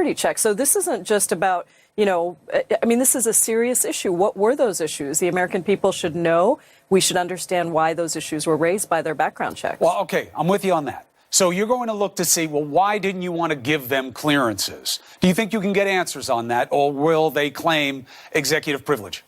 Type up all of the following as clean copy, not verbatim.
security checks. So this isn't just about, I mean, this is a serious issue. What were those issues? The American people should know. We should understand why those issues were raised by their background checks. Well, okay, I'm with you on that. So you're going to look to see, well, why didn't you want to give them clearances? Do you think you can get answers on that, or will they claim executive privilege?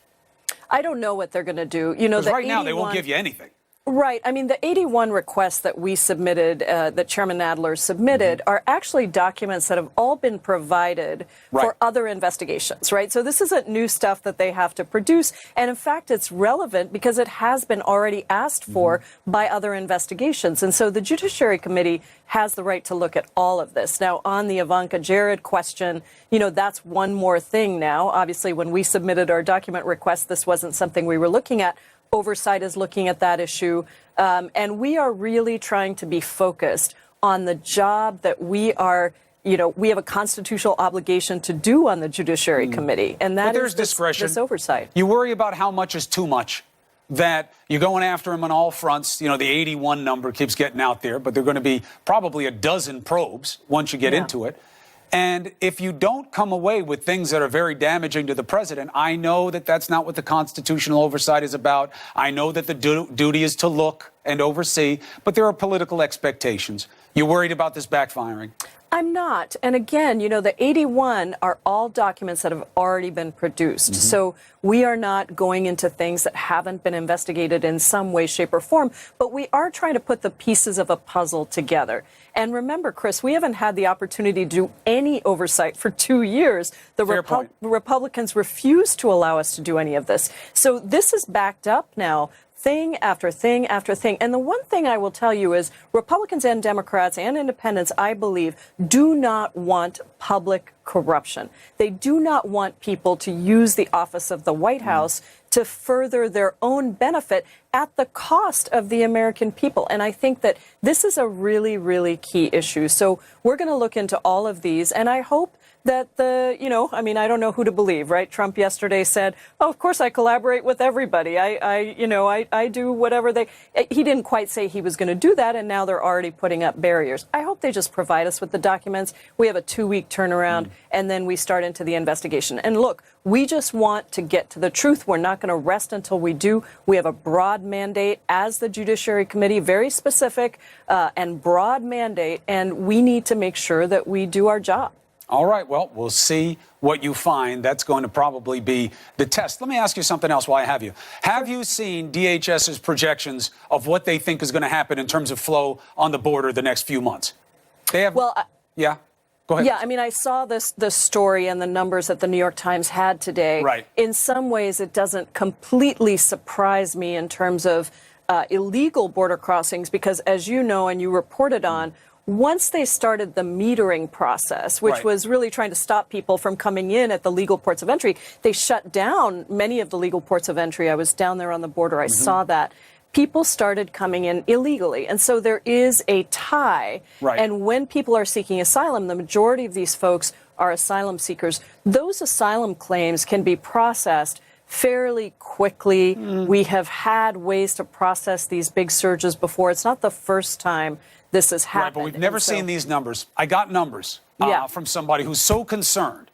I don't know what they're going to do. Because right now they won't give you anything. Right. I mean, the 81 requests that we submitted, that Chairman Nadler submitted, are actually documents that have all been provided for other investigations, right? So this isn't new stuff that they have to produce. And in fact, it's relevant because it has been already asked for by other investigations. And so the Judiciary Committee has the right to look at all of this. Now, on the Ivanka Jared question, that's one more thing now. Obviously, when we submitted our document request, this wasn't something we were looking at. Oversight is looking at that issue, and we are really trying to be focused on the job that we are, we have a constitutional obligation to do on the Judiciary Committee, and that is this oversight. You worry about how much is too much, that you're going after them on all fronts. The 81 number keeps getting out there, but there are going to be probably a dozen probes once you get into it. And if you don't come away with things that are very damaging to the president, I know that that's not what the constitutional oversight is about. I know that the duty is to look and oversee, but there are political expectations. You're worried about this backfiring? I'm not. And again, the 81 are all documents that have already been produced. So we are not going into things that haven't been investigated in some way, shape, or form, but we are trying to put the pieces of a puzzle together. And remember, Chris, we haven't had the opportunity to do any oversight for 2 years. The Republicans refuse to allow us to do any of this. So this is backed up now. Thing after thing after thing. And the one thing I will tell you is Republicans and Democrats and independents, I believe, do not want public corruption. They do not want people to use the office of the White House to further their own benefit at the cost of the American people. And I think that this is a really, really key issue. So we're going to look into all of these, and I hope that I don't know who to believe, right? Trump yesterday said, oh, of course I collaborate with everybody. I do whatever he didn't quite say he was going to do that, and now they're already putting up barriers. I hope they just provide us with the documents. We have a 2-week turnaround, and then we start into the investigation. And look, we just want to get to the truth. We're not going to rest until we do. We have a broad mandate as the Judiciary Committee, very specific and broad mandate, and we need to make sure that we do our job. All right, well, we'll see what you find. That's going to probably be the test. Let me ask you something else while I have you. Have you seen DHS's projections of what they think is going to happen in terms of flow on the border the next few months? They have. Well, yeah. Go ahead. Yeah, I mean, I saw the story and the numbers that the New York Times had today. Right. In some ways, it doesn't completely surprise me in terms of illegal border crossings, because as you know and you reported on, once they started the metering process, which was really trying to stop people from coming in at the legal ports of entry, they shut down many of the legal ports of entry. I was down there on the border. I saw that. People started coming in illegally. And so there is a tie. And when people are seeking asylum, the majority of these folks are asylum seekers. Those asylum claims can be processed fairly quickly. We have had ways to process these big surges before. It's not the first time this has happened. Right, but we've never seen these numbers. I got numbers from somebody who's so concerned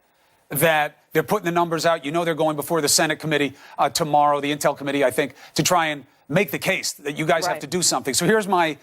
that they're putting the numbers out. They're going before the Senate committee tomorrow, the Intel committee, I think, to try and make the case that you guys have to do something. So here's my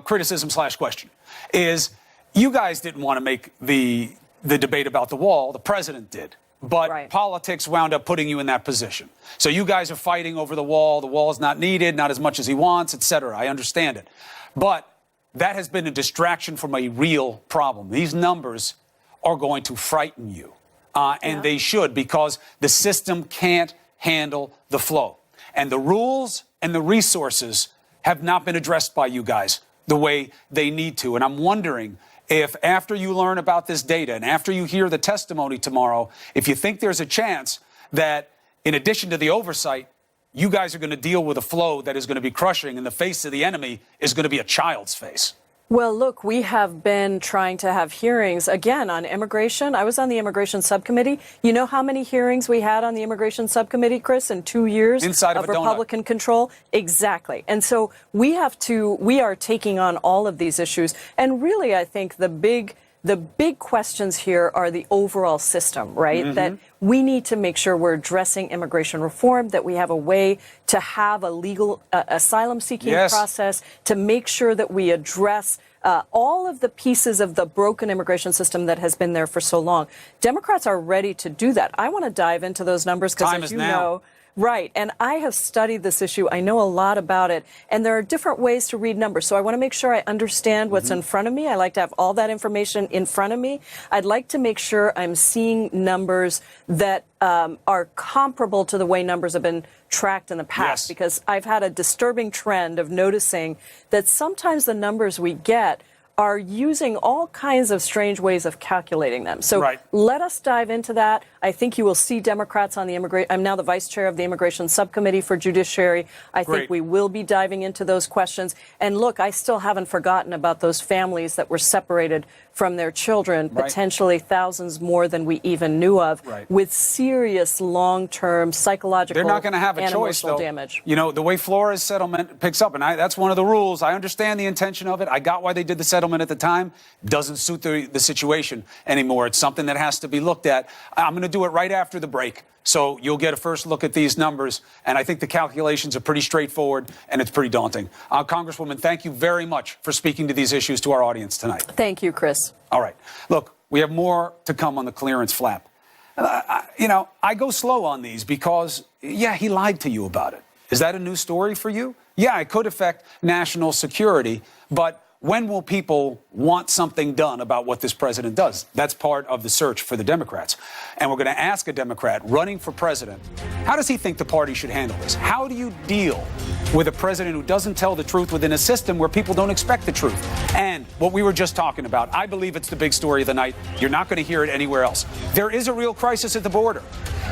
criticism/question is you guys didn't want to make the debate about the wall. The president did. But politics wound up putting you in that position. So you guys are fighting over the wall. The wall is not needed, not as much as he wants, et cetera. I understand it. But that has been a distraction from a real problem. These numbers are going to frighten you. And they should, because the system can't handle the flow. And the rules and the resources have not been addressed by you guys the way they need to. And I'm wondering if after you learn about this data and after you hear the testimony tomorrow, if you think there's a chance that in addition to the oversight, you guys are going to deal with a flow that is going to be crushing, and the face of the enemy is going to be a child's face. Well, look, we have been trying to have hearings, again, on immigration. I was on the immigration subcommittee. You know how many hearings we had on the immigration subcommittee, Chris, in 2 years inside of Republican control? Exactly. And so we are taking on all of these issues. And really, I think the big the big questions here are the overall system, right? That we need to make sure we're addressing immigration reform, that we have a way to have a legal asylum seeking process, to make sure that we address all of the pieces of the broken immigration system that has been there for so long. Democrats are ready to do that. I want to dive into those numbers because, as you know, right. And I have studied this issue. I know a lot about it. And there are different ways to read numbers. So I want to make sure I understand what's in front of me. I like to have all that information in front of me. I'd like to make sure I'm seeing numbers that are comparable to the way numbers have been tracked in the past, because I've had a disturbing trend of noticing that sometimes the numbers we get are using all kinds of strange ways of calculating them. So let us dive into that. I think you will see Democrats on the I'm now the vice chair of the Immigration Subcommittee for Judiciary. I think we will be diving into those questions. And look, I still haven't forgotten about those families that were separated from their children, potentially thousands more than we even knew of, with serious long-term psychological They're not going to have a choice, though. Damage. You know, the way Flores settlement picks up, and that's one of the rules. I understand the intention of it. I got why they did the settlement at the time. Doesn't suit the situation anymore. It's something that has to be looked at. I'm going to do it right after the break. So you'll get a first look at these numbers, and I think the calculations are pretty straightforward, and it's pretty daunting. Congresswoman, thank you very much for speaking to these issues to our audience tonight. Thank you, Chris. All right. Look, we have more to come on the clearance flap. You know, I go slow on these because, yeah, he lied to you about it. Is that a new story for you? Yeah, it could affect national security, but when will people want something done about what this president does? That's part of the search for the Democrats. And we're going to ask a Democrat running for president, how does he think the party should handle this? How do you deal with a president who doesn't tell the truth within a system where people don't expect the truth? And what we were just talking about, I believe it's the big story of the night. You're not going to hear it anywhere else. There is a real crisis at the border.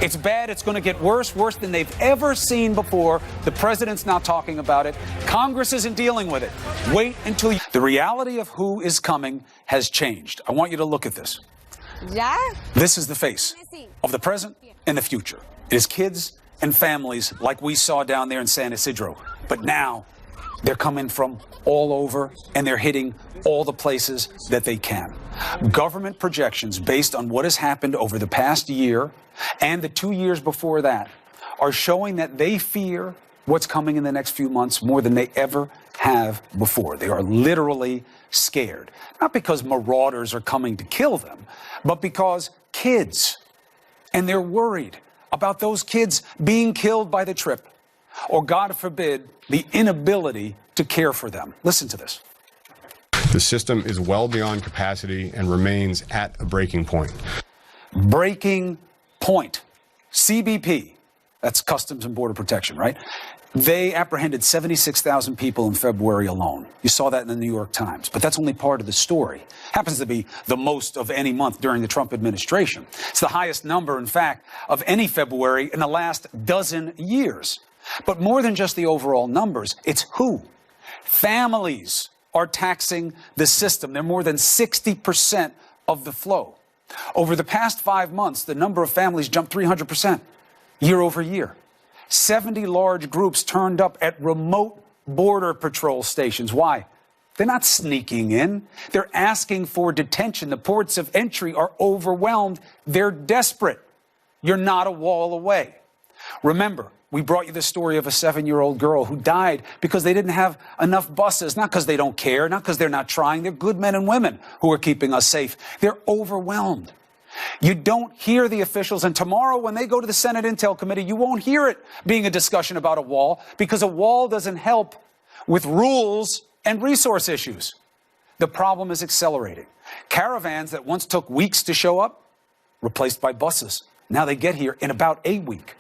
It's bad. It's going to get worse than they've ever seen before. The president's not talking about it. Congress isn't dealing with it. Wait until the reality of who is coming has changed. I want you to look at this. This is the face of the present and the future. It is kids and families like we saw down there in San Isidro. But now they're coming from all over, and they're hitting all the places that they can. Government projections based on what has happened over the past year and the 2 years before that are showing that they fear what's coming in the next few months more than they ever have before. They are literally scared. Not because marauders are coming to kill them, but because kids, and they're worried about those kids being killed by the trip, or God forbid, the inability to care for them. Listen to this. The system is well beyond capacity and remains at a breaking point. Breaking point. CBP, that's Customs and Border Protection, right? They apprehended 76,000 people in February alone. You saw that in the New York Times, but that's only part of the story. Happens to be the most of any month during the Trump administration. It's the highest number, in fact, of any February in the last dozen years. But more than just the overall numbers, it's who. Families are taxing the system. They're more than 60% of the flow. Over the past 5 months, the number of families jumped 300% year over year. 70 large groups turned up at remote border patrol stations. Why? They're not sneaking in. They're asking for detention. The ports of entry are overwhelmed. They're desperate. You're not a wall away. Remember, we brought you the story of a 7-year-old girl who died because they didn't have enough buses, not because they don't care, not because they're not trying. They're good men and women who are keeping us safe. They're overwhelmed. You don't hear the officials, and tomorrow when they go to the Senate Intel Committee, you won't hear it being a discussion about a wall, because a wall doesn't help with rules and resource issues. The problem is accelerating. Caravans that once took weeks to show up, replaced by buses. Now they get here in about a week.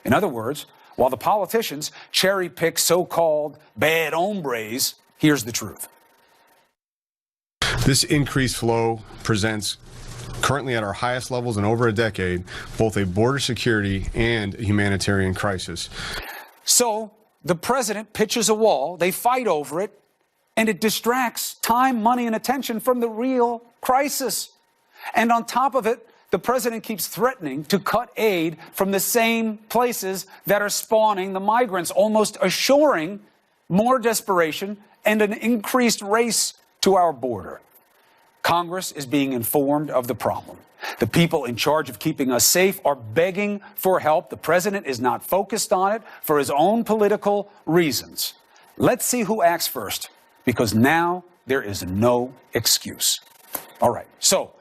In other words, while the politicians cherry-pick so-called bad hombres, here's the truth. This increased flow presents, currently at our highest levels in over a decade, both a border security and a humanitarian crisis. So the president pitches a wall, they fight over it, and it distracts time, money, and attention from the real crisis. And on top of it, the president keeps threatening to cut aid from the same places that are spawning the migrants, almost assuring more desperation and an increased race to our border. Congress is being informed of the problem. The people in charge of keeping us safe are begging for help. The president is not focused on it for his own political reasons. Let's see who acts first, because now there is no excuse. All right, so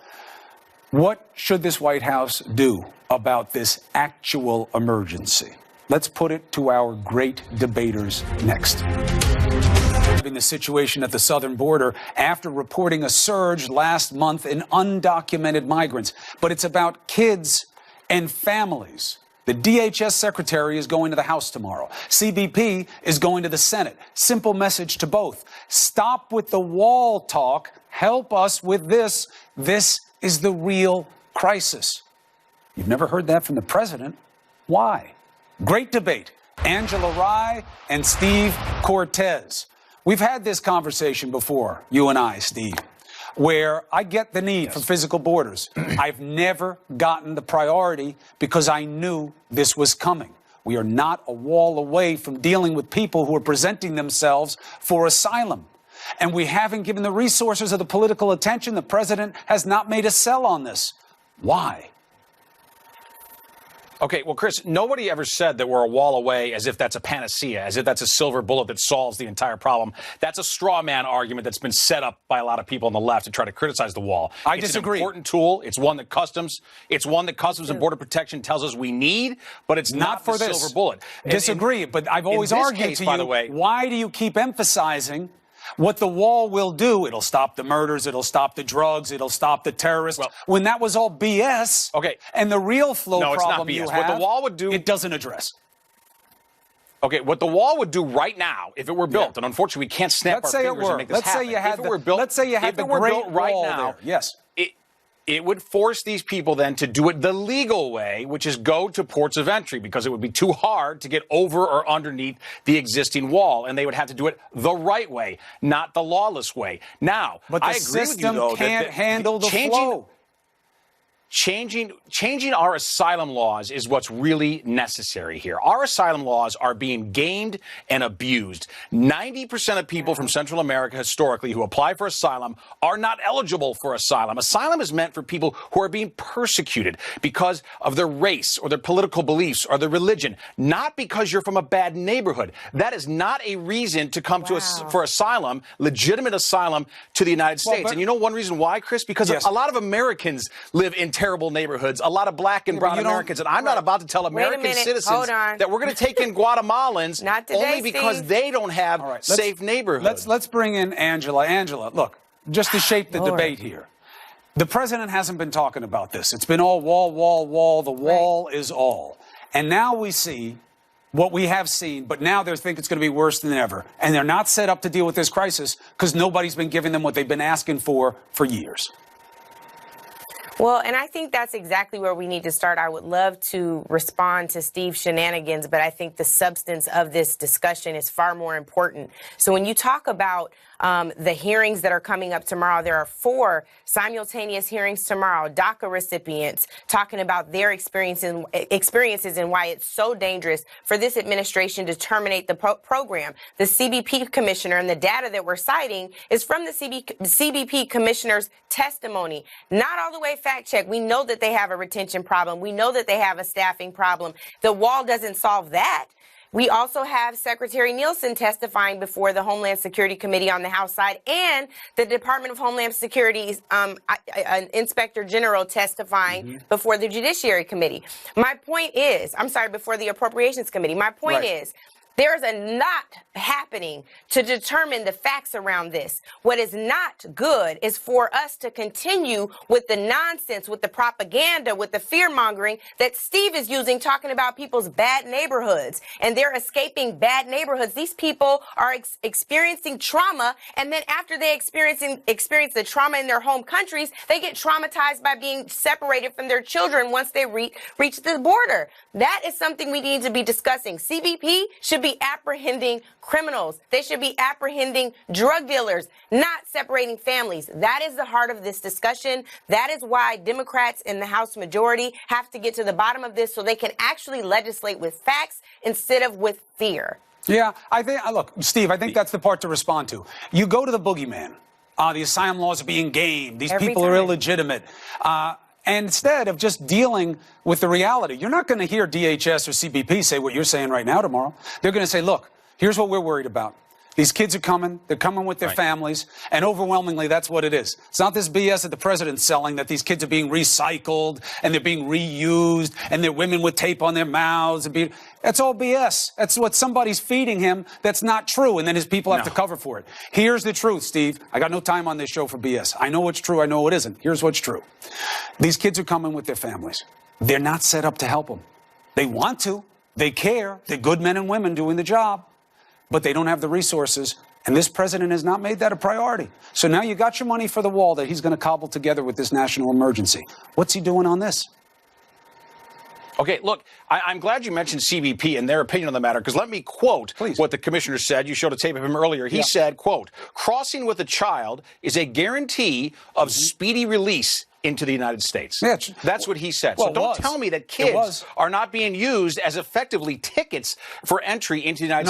what should this White House do about this actual emergency? Let's put it to our great debaters next. The situation at the southern border after reporting a surge last month in undocumented migrants. But it's about kids and families. The DHS secretary is going to the House tomorrow. CBP is going to the Senate. Simple message to both. Stop with the wall talk. Help us with this. This is the real crisis. You've never heard that from the president. Why? Great debate. Angela Rye and Steve Cortez. We've had this conversation before, you and I, Steve, where I get the need for physical borders. I've never gotten the priority because I knew this was coming. We are not a wall away from dealing with people who are presenting themselves for asylum. And we haven't given the resources or the political attention. The president has not made a sell on this. Why? Okay, well, Chris, nobody ever said that we're a wall away as if that's a panacea, as if that's a silver bullet that solves the entire problem. That's a straw man argument that's been set up by a lot of people on the left to try to criticize the wall. I disagree. It's an important tool. It's one that Customs and Border Protection tells us we need, but it's not for this silver bullet. Disagree, but I've always argued to you, why do you keep emphasizing what the wall will do? It'll stop the murders, it'll stop the drugs, it'll stop the terrorists. Well, when that was all BS. Okay. And the real flow problem you have, what the wall would do, it doesn't address. Okay, what the wall would do right now, if it were built, and unfortunately we can't snap our fingers and make this happen. Let's say you had the Great Wall there. Yes. It would force these people then to do it the legal way, which is go to ports of entry, because it would be too hard to get over or underneath the existing wall, and they would have to do it the right way, not the lawless way. Now, but the I agree system with you, though, can't handle the flow. Changing our asylum laws is what's really necessary here. Our asylum laws are being gamed and abused. 90% of people from Central America historically who apply for asylum are not eligible for asylum. Asylum is meant for people who are being persecuted because of their race or their political beliefs or their religion, not because you're from a bad neighborhood. That is not a reason to come for asylum, legitimate asylum, to the United States. And you know one reason why, Chris? Because a lot of Americans live in terrible neighborhoods, a lot of black and brown Americans, and I'm not about to tell American citizens that we're going to take in Guatemalans only because they don't have safe neighborhoods. Let's bring in Angela. Angela, look, just to shape the debate here. The president hasn't been talking about this. It's been all wall, wall, wall. The wall is all. And now we see what we have seen, but now they think it's going to be worse than ever. And they're not set up to deal with this crisis because nobody's been giving them what they've been asking for years. Well, and I think that's exactly where we need to start. I would love to respond to Steve's shenanigans, but I think the substance of this discussion is far more important. So when you talk about the hearings that are coming up tomorrow, there are 4 simultaneous hearings tomorrow, DACA recipients talking about their experiences and why it's so dangerous for this administration to terminate the program. The CBP commissioner, and the data that we're citing is from the CBP commissioner's testimony, not all the way fact checked. We know that they have a retention problem. We know that they have a staffing problem. The wall doesn't solve that. We also have Secretary Nielsen testifying before the Homeland Security Committee on the House side, and the Department of Homeland Security's Inspector General testifying before the Judiciary Committee. My point is, before the Appropriations Committee. My point is, there's a lot happening to determine the facts around this. What is not good is for us to continue with the nonsense, with the propaganda, with the fear-mongering that Steve is using, talking about people's bad neighborhoods. And they're escaping bad neighborhoods. These people are experiencing trauma, and then after they experience the trauma in their home countries, they get traumatized by being separated from their children once they reach the border. That is something we need to be discussing. CBP should be apprehending criminals. They should be apprehending drug dealers, not separating families. That is the heart of this discussion. That is why Democrats in the House majority have to get to the bottom of this so they can actually legislate with facts instead of with fear. Yeah, look, Steve, I think that's the part to respond to. You go to the boogeyman, The asylum laws are being gamed. These Every people are time. illegitimate. And instead of just dealing with the reality, you're not going to hear DHS or CBP say what you're saying right now tomorrow. They're going to say, look, here's what we're worried about. These kids are coming. They're coming with their families. And overwhelmingly, that's what it is. It's not this BS that the president's selling, that these kids are being recycled and they're being reused and they're women with tape on their mouths. That's all BS. That's what somebody's feeding him that's not true. And then his people have to cover for it. Here's the truth, Steve. I got no time on this show for BS. I know what's true. I know what isn't. Here's what's true. These kids are coming with their families. They're not set up to help them. They want to. They care. They're good men and women doing the job. But they don't have the resources, and this president has not made that a priority. So now you got your money for the wall that he's going to cobble together with this national emergency. What's he doing on this? Okay, look, I'm glad you mentioned CBP and their opinion on the matter, because let me quote what the commissioner said. You showed a tape of him earlier. He said, quote, crossing with a child is a guarantee of speedy release into the United States. Yeah, that's what he said. Well, so don't tell me that kids are not being used as effectively tickets for entry into the United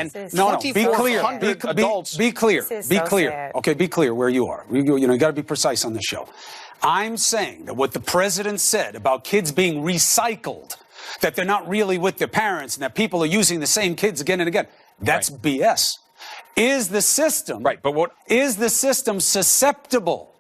States. No. Be clear. Adults. Be clear. Be clear. Sad. Okay, be clear where you are. You got to be precise on this show. I'm saying that what the president said about kids being recycled, that they're not really with their parents and that people are using the same kids again and again, that's BS. Is the system is the system susceptible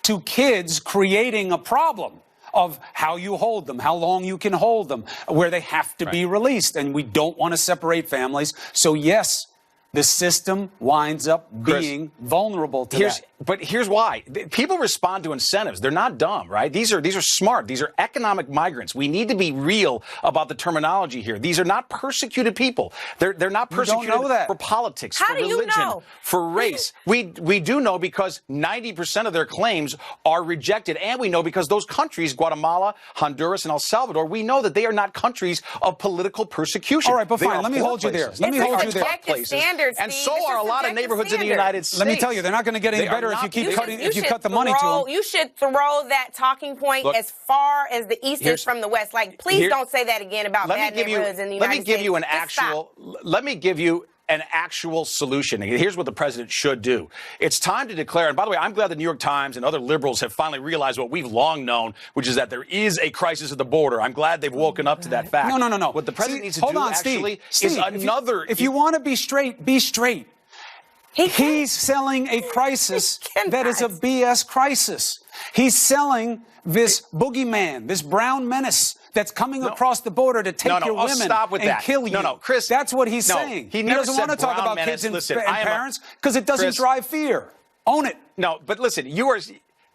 to kids creating a problem of how you hold them, how long you can hold them, where they have to be released? And we don't want to separate families. So yes, the system winds up being vulnerable to that. But here's why. People respond to incentives. They're not dumb, right? These are smart. These are economic migrants. We need to be real about the terminology here. These are not persecuted people. They're not persecuted for politics, for religion, for race. We do know because 90% of their claims are rejected. And we know because those countries, Guatemala, Honduras, and El Salvador, we know that they are not countries of political persecution. All right, but fine. Let me hold you there. Let me hold you there. And so are a lot of neighborhoods in the United States. Let me tell you, they're not going to get any better if you keep cutting. If you cut the money to them. You should throw that talking point as far as the East is from the West. Like, please don't say that again about bad neighborhoods in the United States. Let me give you an actual solution. Here's what the president should do. It's time to declare, and by the way, I'm glad the New York Times and other liberals have finally realized what we've long known, which is that there is a crisis at the border. I'm glad they've woken up to that fact. No. What the president needs to do actually is another... If you want to be straight, be straight. He's selling a crisis that is a BS crisis. He's selling this boogeyman, this brown menace that's coming across the border to take your women and kill you. Chris. That's what he's saying. He doesn't want to talk about kids and parents because it doesn't drive fear. Own it. No, but listen, you are...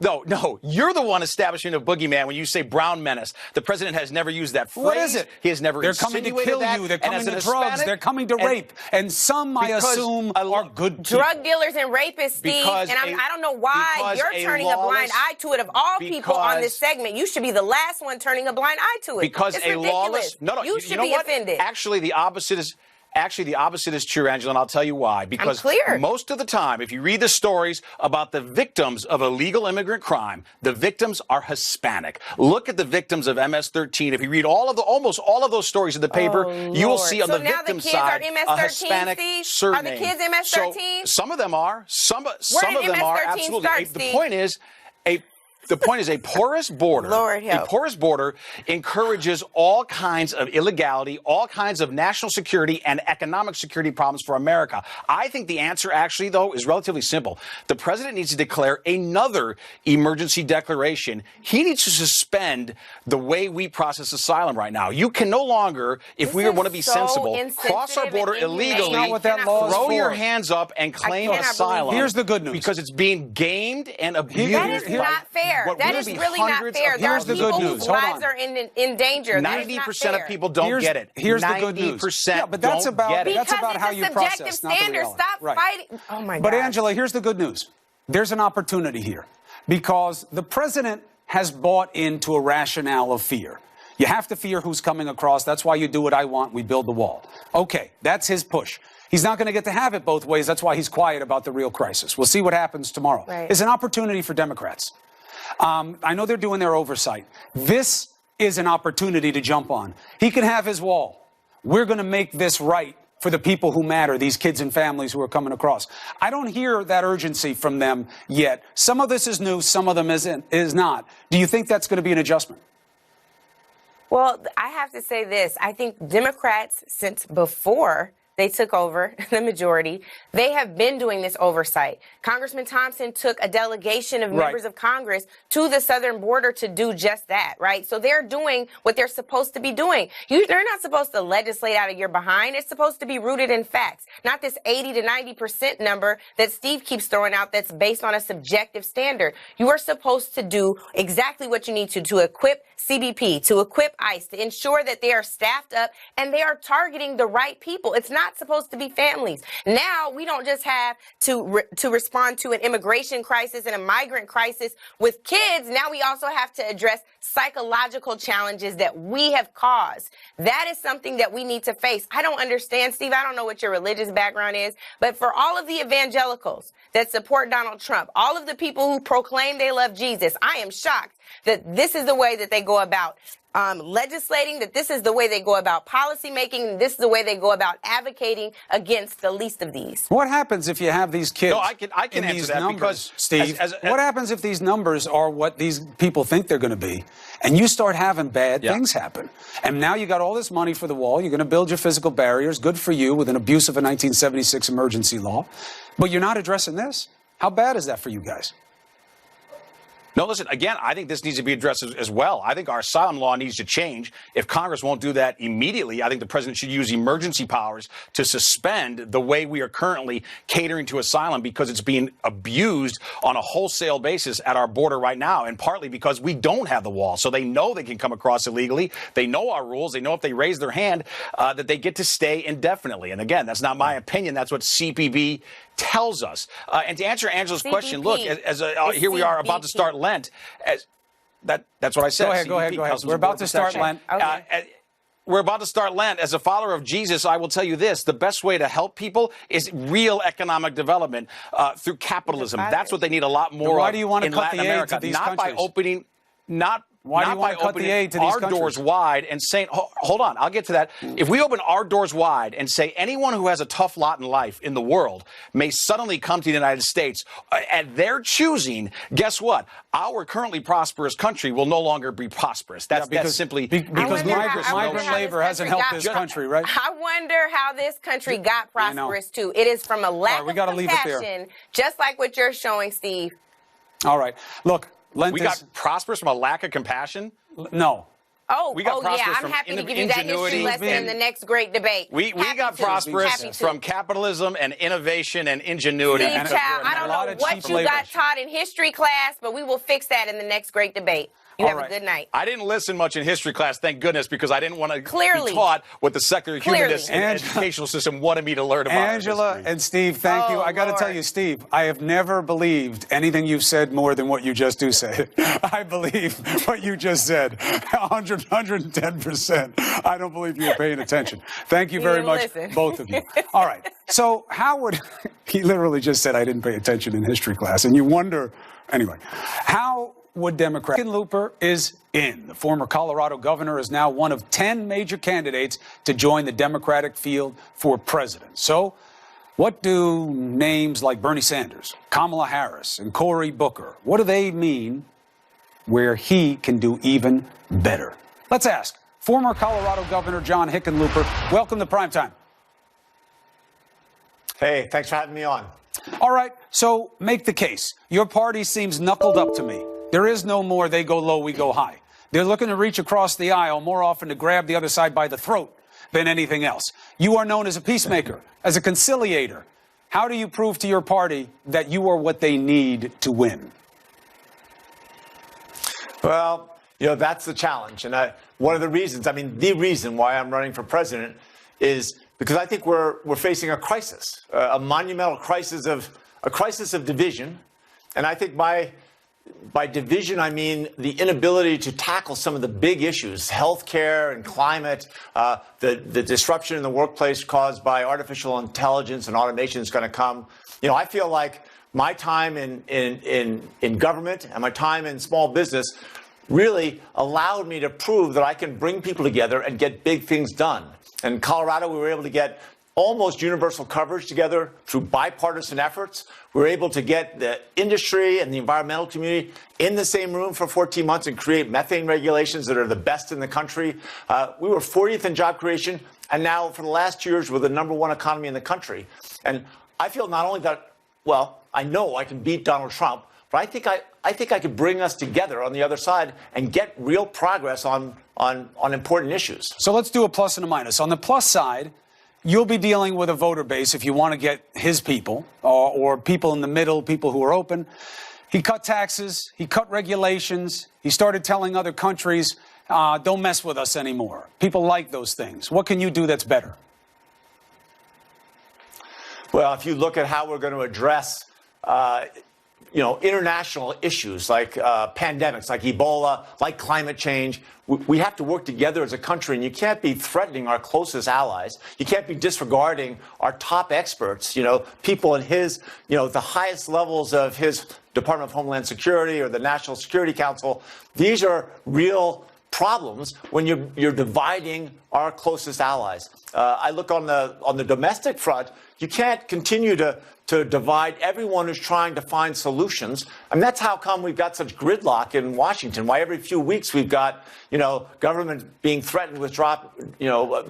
No, you're the one establishing a boogeyman when you say brown menace. The president has never used that phrase. What is it? He has never insinuated that. They're coming to kill you. They're coming to drugs. They're coming to rape. And some, I assume, are good people. Drug dealers and rapists, Steve. And I don't know why you're turning a blind eye to it. Of all people on this segment, you should be the last one turning a blind eye to it. Because it's a ridiculous. lawless... No, you should be offended. Actually, the opposite is true, Angela, and I'll tell you why. Because most of the time, if you read the stories about the victims of illegal immigrant crime, the victims are Hispanic. Look at the victims of MS-13. If you read almost all of those stories in the paper, you will see on the victim side a Hispanic surname. Are the kids MS-13? So some of them are. Some of them are. Absolutely. The point is a porous border. A porous border encourages all kinds of illegality, all kinds of national security and economic security problems for America. I think the answer actually, though, is relatively simple. The president needs to declare another emergency declaration. He needs to suspend the way we process asylum right now. You can no longer, if we want to be sensible, cross our border illegally, throw your hands up and claim asylum. Here's the good news. Because it's being gamed and abused. That is not fair. That is really not fair. There are people whose lives are in danger. 90% of people don't get it. Here's the good news. 90% but that's about because how you process. It's a subjective standard. Stop fighting. Oh my God. But Angela, here's the good news. There's an opportunity here because the president has bought into a rationale of fear. You have to fear who's coming across. That's why you do what I want. We build the wall. Okay, that's his push. He's not going to get to have it both ways. That's why he's quiet about the real crisis. We'll see what happens tomorrow. It's an opportunity for Democrats. I know they're doing their oversight. This is an opportunity to jump on. He can have his wall. We're going to make this right for the people who matter, these kids and families who are coming across. I don't hear that urgency from them yet. Some of this is new, some of them is not. Do you think that's going to be an adjustment? Well, I have to say this. I think Democrats, since before they took over the majority, they have been doing this oversight. Congressman Thompson took a delegation of members of Congress to the southern border to do just that, right? So they're doing what they're supposed to be doing. They're not supposed to legislate out of your behind. It's supposed to be rooted in facts, not this 80 to 90% number that Steve keeps throwing out that's based on a subjective standard. You are supposed to do exactly what you need to equip CBP, to equip ICE, to ensure that they are staffed up and they are targeting the right people. It's not supposed to be families. Now we don't just have to respond to an immigration crisis and a migrant crisis with kids. Now we also have to address psychological challenges that we have caused. That is something that we need to face. I don't understand, Steve. I don't know what your religious background is, but for all of the evangelicals that support Donald Trump, all of the people who proclaim they love Jesus, I am shocked that this is the way that they go about legislating, that this is the way they go about policy making, and this is the way they go about advocating against the least of these. What happens if you have these kids? No, I can answer that numbers, because, Steve, what happens if these numbers are what these people think they're going to be, and you start having bad things happen? And now you got all this money for the wall. You're going to build your physical barriers. Good for you with an abuse of a 1976 emergency law. But you're not addressing this. How bad is that for you guys? No, listen, again, I think this needs to be addressed as well. I think our asylum law needs to change. If Congress won't do that immediately, I think the president should use emergency powers to suspend the way we are currently catering to asylum, because it's being abused on a wholesale basis at our border right now, and partly because we don't have the wall. So they know they can come across illegally. They know our rules. They know if they raise their hand that they get to stay indefinitely. And again, that's not my opinion. That's what CPB tells us. And to answer Angela's question, look, here we are about to start Lent. That's what I said. Go ahead. We're about to start Lent. We're about to start Lent. As a follower of Jesus, I will tell you this. The best way to help people is real economic development through capitalism. That's what they need a lot more why of do you want to in cut Latin the aid America. to these not countries? By opening, not Why do you want to cut the aid to these our countries? doors wide and saying, hold on, I'll get to that. If we open our doors wide and say anyone who has a tough lot in life in the world may suddenly come to the United States at their choosing, guess what? Our currently prosperous country will no longer be prosperous. That's simply because migrant labor hasn't helped this country, right? I wonder how this country got prosperous too. It is from a lack of compassion, just like what you're showing, Steve. All right. Look, we got prosperous from a lack of compassion? No. We got prosperous I'm happy to give you ingenuity. that history lesson in the next great debate. We got prosperous from capitalism and innovation and ingenuity. Steve Chow, I don't know what you got taught in history class, but we will fix that in the next great debate. You have a good night. I didn't listen much in history class, thank goodness, because I didn't want to be taught what the secular humanist educational system wanted me to learn about. Angela and Steve, thank you. I got to tell you, Steve, I have never believed anything you've said more than what you just do say. I believe what you just said, 110%. I don't believe you're paying attention. Thank you very much, both of you. All right. So how would, he literally just said I didn't pay attention in history class, and you wonder, anyway, how would Democrats? Hickenlooper is in. The former Colorado governor is now one of 10 major candidates to join the Democratic field for president. So what do names like Bernie Sanders, Kamala Harris, and Cory Booker, what do they mean where he can do even better? Let's ask former Colorado Governor John Hickenlooper. Welcome to Primetime. Hey, thanks for having me on. All right, so make the case. Your party seems knuckled up to me. There is no more they go low, we go high. They're looking to reach across the aisle more often to grab the other side by the throat than anything else. You are known as a peacemaker, as a conciliator. How do you prove to your party that you are what they need to win? Well, that's the challenge. And one of the reasons, the reason why I'm running for president is because I think we're facing a crisis, a monumental crisis of division. And I think by division, I mean the inability to tackle some of the big issues, healthcare and climate, the disruption in the workplace caused by artificial intelligence and automation is going to come. I feel like my time in government and my time in small business really allowed me to prove that I can bring people together and get big things done. In Colorado, we were able to get almost universal coverage together through bipartisan efforts. We were able to get the industry and the environmental community in the same room for 14 months and create methane regulations that are the best in the country. We were 40th in job creation, and now for the last 2 years, we're the #1 economy in the country. And I feel not only that, well, I know I can beat Donald Trump, but I think I could bring us together on the other side and get real progress on important issues. So let's do a plus and a minus. On the plus side, you'll be dealing with a voter base if you want to get his people or people in the middle, people who are open. He cut taxes. He cut regulations. He started telling other countries, don't mess with us anymore. People like those things. What can you do that's better? Well, if you look at how we're going to address international issues like pandemics, like Ebola, like climate change, we have to work together as a country, and you can't be threatening our closest allies. You can't be disregarding our top experts, people in his, the highest levels of his Department of Homeland Security or the National Security Council. These are real problems when you're dividing our closest allies. I look on the domestic front. You can't continue to divide everyone who's trying to find solutions. And that's how come we've got such gridlock in Washington. Why every few weeks we've got, government being threatened with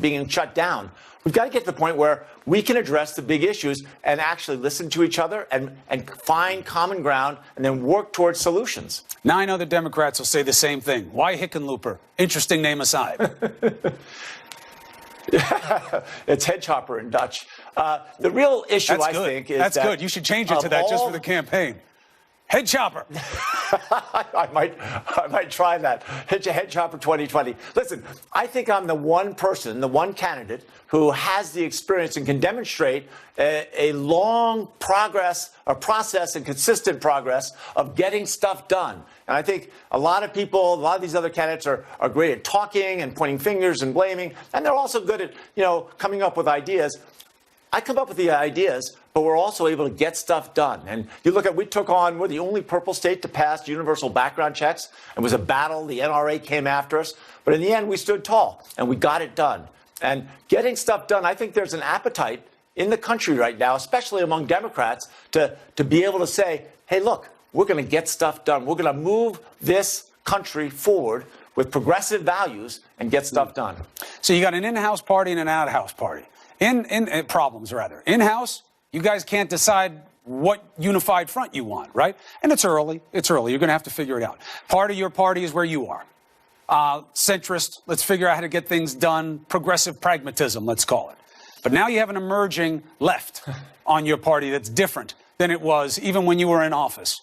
being shut down. We've got to get to the point where we can address the big issues and actually listen to each other and find common ground and then work towards solutions. 9 other Democrats will say the same thing. Why Hickenlooper? Interesting name aside. It's hedgehopper in Dutch. The real issue, I think, is that's good. You should change it to that just for the campaign. Head chopper. I might try that. Head chopper 2020. Listen, I think I'm the one candidate who has the experience and can demonstrate a long process and consistent progress of getting stuff done. And I think a lot of these other candidates are great at talking and pointing fingers and blaming, and they're also good at, coming up with ideas. I come up with the ideas, but we're also able to get stuff done. And you look at, we're the only purple state to pass universal background checks. It was a battle. The NRA came after us. But in the end, we stood tall, and we got it done. And getting stuff done, I think there's an appetite in the country right now, especially among Democrats, to be able to say, hey, look, we're going to get stuff done. We're going to move this country forward with progressive values and get stuff done. So you got an in-house party and an out-of-house party. Problems, rather. In-house, you guys can't decide what unified front you want, right? And it's early. You're going to have to figure it out. Part of your party is where you are. Centrist, let's figure out how to get things done. Progressive pragmatism, let's call it. But now you have an emerging left on your party that's different than it was even when you were in office.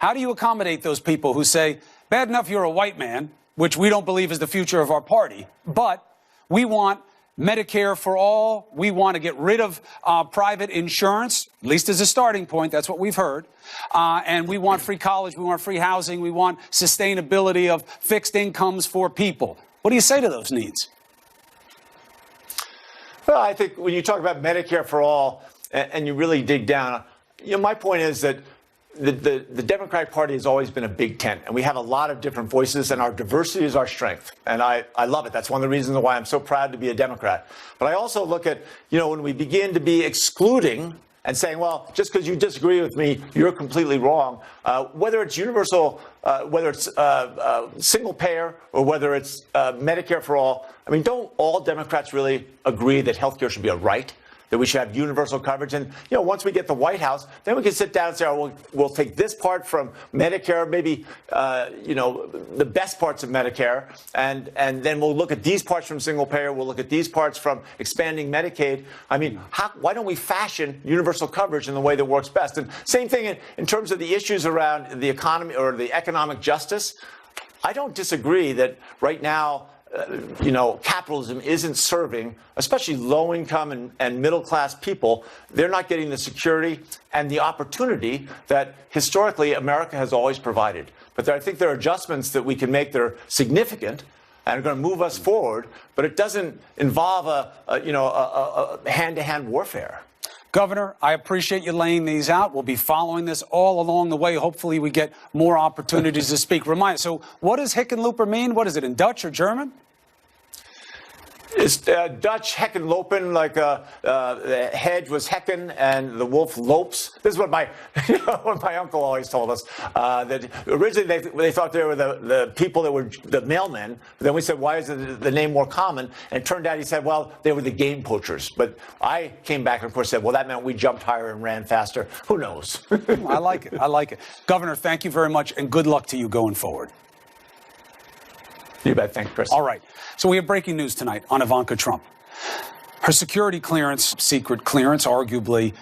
How do you accommodate those people who say, bad enough you're a white man, which we don't believe is the future of our party, but we want Medicare for all. We want to get rid of private insurance, at least as a starting point. That's what we've heard. And we want free college. We want free housing. We want sustainability of fixed incomes for people. What do you say to those needs? Well, I think when you talk about Medicare for all and you really dig down, my point is that the Democratic Party has always been a big tent, and we have a lot of different voices, and our diversity is our strength. And I love it. That's one of the reasons why I'm so proud to be a Democrat. But I also look at, when we begin to be excluding and saying, well, just because you disagree with me, you're completely wrong, whether it's universal, whether it's single payer, or whether it's Medicare for all. I mean, don't all Democrats really agree that health care should be a right? That we should have universal coverage? And, once we get the White House, then we can sit down and say, we'll take this part from Medicare, maybe, the best parts of Medicare, and then we'll look at these parts from single payer, we'll look at these parts from expanding Medicaid. I mean, why don't we fashion universal coverage in the way that works best? And same thing in terms of the issues around the economy or the economic justice. I don't disagree that right now, capitalism isn't serving, especially low-income and middle-class people. They're not getting the security and the opportunity that historically America has always provided. But I think there are adjustments that we can make that are significant and are going to move us forward. But it doesn't involve a hand-to-hand warfare. Governor, I appreciate you laying these out. We'll be following this all along the way. Hopefully we get more opportunities to speak. Remind us, so what does Hickenlooper mean? What is it, in Dutch or German? It's Dutch heckenlopen, like the hedge was hecken and the wolf lopes. This is what my what my uncle always told us. That originally they thought they were the people that were the mailmen. But then we said, why is the name more common? And it turned out he said, well, they were the game poachers. But I came back and of course said, well, that meant we jumped higher and ran faster. Who knows? I like it. I like it. Governor, thank you very much, and good luck to you going forward. You bet. Thanks, Chris. All right. So we have breaking news tonight on Ivanka Trump. Her security clearance, secret clearance, arguably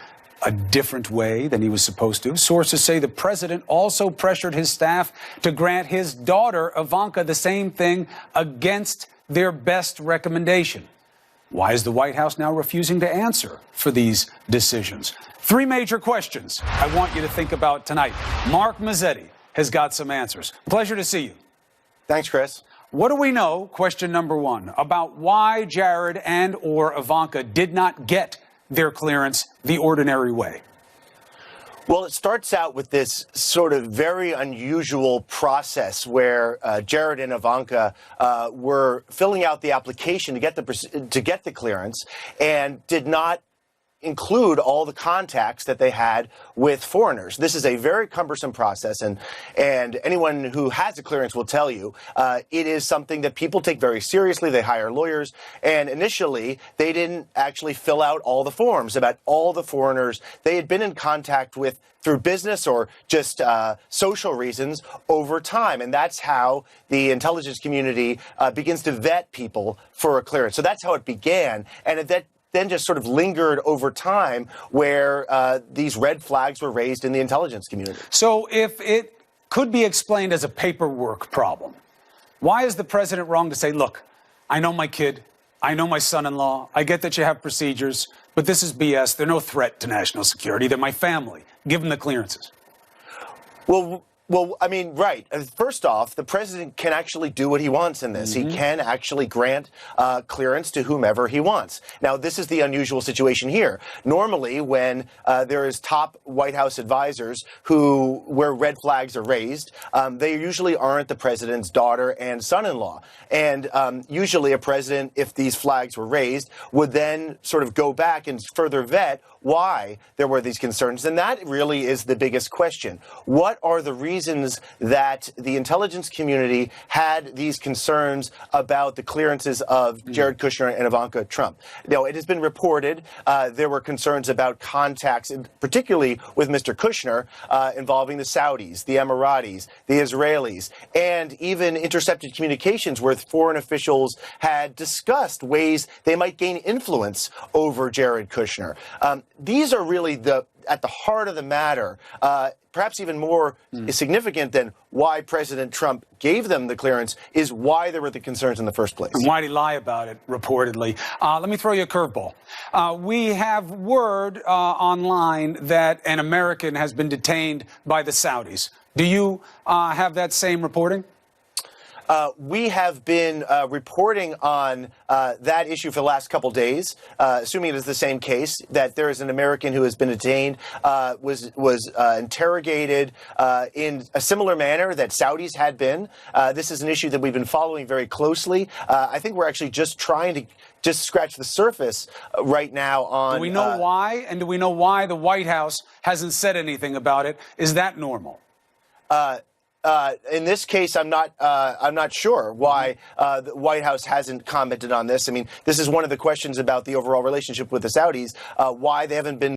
a different way than he was supposed to. Sources say the president also pressured his staff to grant his daughter, Ivanka, the same thing against their best recommendation. Why is the White House now refusing to answer for these decisions? 3 major questions I want you to think about tonight. Mark Mazzetti has got some answers. Pleasure to see you. Thanks, Chris. What do we know, question number 1, about why Jared and or Ivanka did not get their clearance the ordinary way? Well, it starts out with this sort of very unusual process where Jared and Ivanka were filling out the application to get the clearance and did not include all the contacts that they had with foreigners. This is a very cumbersome process, and anyone who has a clearance will tell you it is something that people take very seriously. They hire lawyers, and initially they didn't actually fill out all the forms about all the foreigners they had been in contact with through business or just social reasons over time. And that's how the intelligence community begins to vet people for a clearance. So that's how it began, and that then just sort of lingered over time where these red flags were raised in the intelligence community. So if it could be explained as a paperwork problem, why is the president wrong to say, look, I know my kid, I know my son-in-law, I get that you have procedures, but this is BS. They're no threat to national security. They're my family. Give them the clearances. Well, I mean, right. First off, the president can actually do what he wants in this. He can actually grant clearance to whomever he wants. Now, this is the unusual situation here. Normally, when there is top White House advisors where red flags are raised, they usually aren't the president's daughter and son-in-law. And usually a president, if these flags were raised, would then sort of go back and further vet why there were these concerns. And that really is the biggest question. What are the reasons that the intelligence community had these concerns about the clearances of Jared Kushner and Ivanka Trump? Now, it has been reported there were concerns about contacts, particularly with Mr. Kushner, involving the Saudis, the Emiratis, the Israelis, and even intercepted communications where foreign officials had discussed ways they might gain influence over Jared Kushner. These are really at the heart of the matter, perhaps even more significant than why President Trump gave them the clearance, is why there were the concerns in the first place. And why'd he lie about it, reportedly? Let me throw you a curveball. We have word online that an American has been detained by the Saudis. Do you have that same reporting? We have been reporting on that issue for the last couple days, assuming it is the same case, that there is an American who has been detained, was interrogated in a similar manner that Saudis had been. This is an issue that we've been following very closely. I think we're actually just trying to scratch the surface right now on... Do we know why? And do we know why the White House hasn't said anything about it? Is that normal? In this case, I'm not sure why the White House hasn't commented on this. I mean, this is one of the questions about the overall relationship with the Saudis, why they haven't been